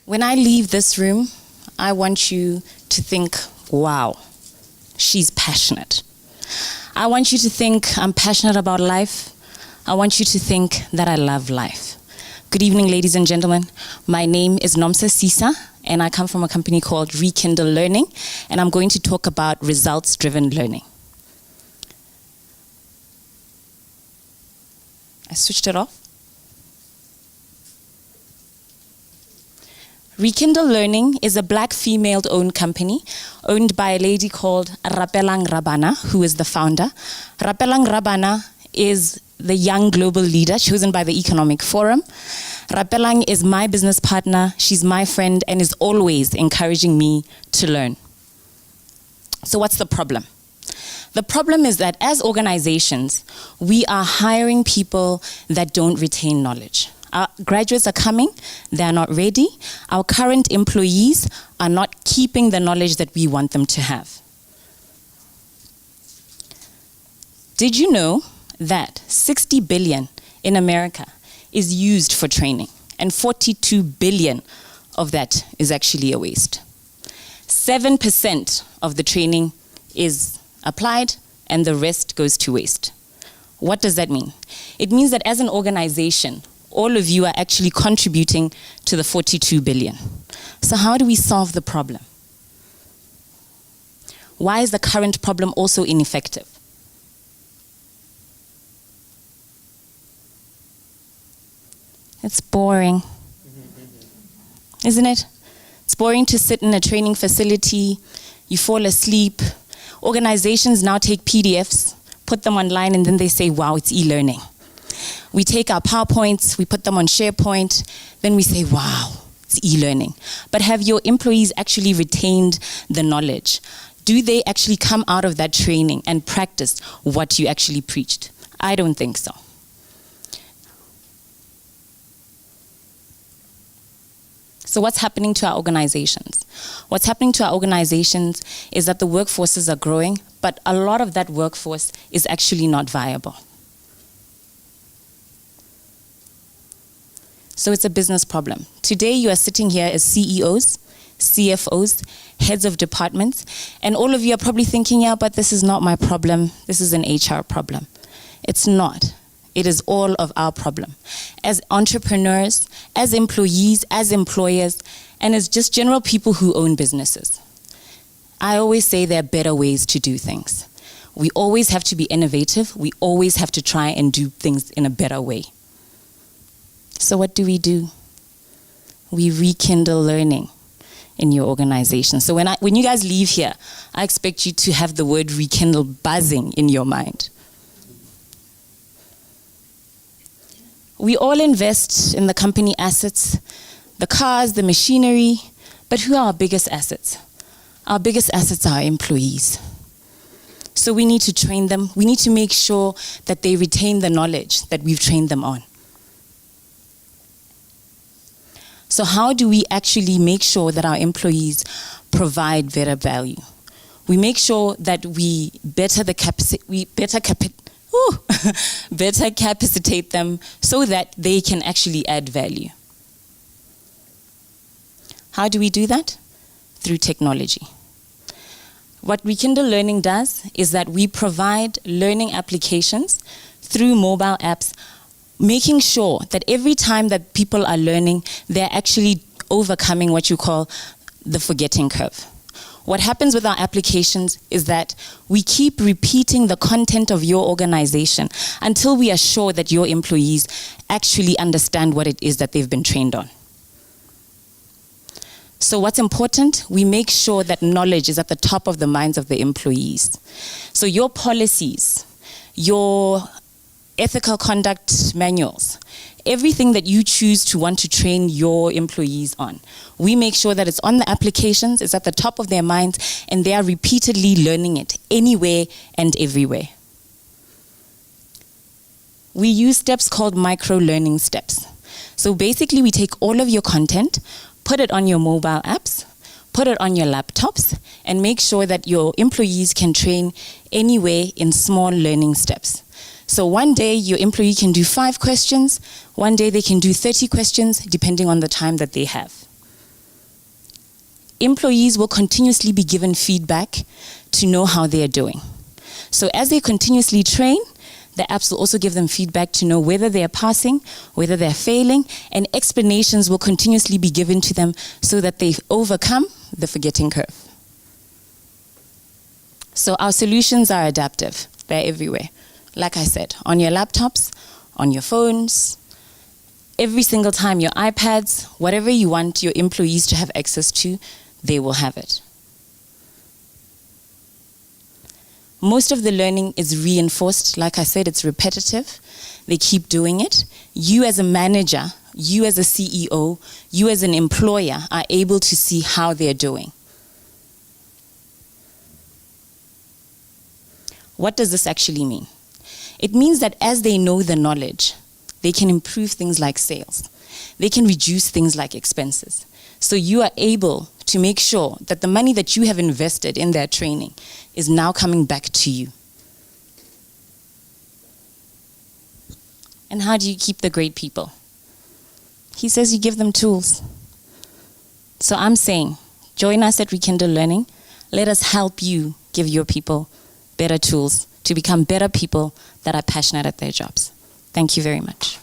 When I leave this room, I want you to think, wow, she's passionate. I want you to think I'm passionate about life. I want you to think that I love life. Good evening, ladies and gentlemen. My name is Nomsa Seisa, and I come from a company called Rekindle Learning, and I'm going to talk about results-driven learning. I switched it off. Rekindle Learning is a black female-owned company owned by a lady called Rapelang Rabana, who is the founder. Rapelang Rabana is the young global leader chosen by the Economic Forum. Rapelang is my business partner, she's my friend, and is always encouraging me to learn. So what's the problem? The problem is that as organizations, we are hiring people that don't retain knowledge. Our graduates are coming, they're not ready. Our current employees are not keeping the knowledge that we want them to have. Did you know that 60 billion in America is used for training, and 42 billion of that is actually a waste? 7% of the training is applied and the rest goes to waste. What does that mean? It means that as an organization, all of you are actually contributing to the 42 billion. So how do we solve the problem? Why is the current problem also ineffective? It's boring, isn't it? It's boring to sit in a training facility, you fall asleep. Organizations now take PDFs, put them online, and then they say, wow, it's e-learning. We take our PowerPoints, we put them on SharePoint, then we say, wow, it's e-learning. But have your employees actually retained the knowledge? Do they actually come out of that training and practice what you actually preached? I don't think so. So what's happening to our organizations? What's happening to our organizations is that the workforces are growing, but a lot of that workforce is actually not viable. So it's a business problem. Today you are sitting here as CEOs, CFOs, heads of departments, and all of you are probably thinking, yeah, but this is not my problem. This is an HR problem. It's not. It is all of our problem. As entrepreneurs, as employees, as employers, and as just general people who own businesses. I always say there are better ways to do things. We always have to be innovative. We always have to try and do things in a better way. So what do? We rekindle learning in your organization. So when you guys leave here, I expect you to have the word rekindle buzzing in your mind. We all invest in the company assets, the cars, the machinery, but who are our biggest assets? Our biggest assets are our employees. So we need to train them. We need to make sure that they retain the knowledge that we've trained them on. So how do we actually make sure that our employees provide better value? We make sure that we better capacitate them so that they can actually add value. How do we do that? Through technology. What Rekindle Learning does is that we provide learning applications through mobile apps, making sure that every time that people are learning, they're actually overcoming what you call the forgetting curve. What happens with our applications is that we keep repeating the content of your organization until we are sure that your employees actually understand what it is that they've been trained on. So what's important? We make sure that knowledge is at the top of the minds of the employees. So your policies, your ethical conduct manuals, everything that you choose to want to train your employees on, we make sure that it's on the applications, it's at the top of their minds, and they are repeatedly learning it anywhere and everywhere. We use steps called micro-learning steps. So basically we take all of your content, put it on your mobile apps, put it on your laptops, and make sure that your employees can train anywhere in small learning steps. So one day your employee can do 5 questions, one day they can do 30 questions, depending on the time that they have. employees will continuously be given feedback to know how they are doing. So as they continuously train, the apps will also give them feedback to know whether they are passing, whether they're failing, and explanations will continuously be given to them so that they overcome the forgetting curve. So our solutions are adaptive. They're everywhere. Like I said, on your laptops, on your phones, every single time, your iPads, whatever you want your employees to have access to, they will have it. Most of the learning is reinforced. Like I said, it's repetitive. They keep doing it. You as a manager, you as a CEO, you as an employer are able to see how they're doing. What does this actually mean? It means that as they know the knowledge, they can improve things like sales. They can reduce things like expenses. So you are able to make sure that the money that you have invested in their training is now coming back to you. And how do you keep the great people? He says you give them tools. So I'm saying, join us at Rekindle Learning. Let us help you give your people better tools to become better people that are passionate at their jobs. Thank you very much.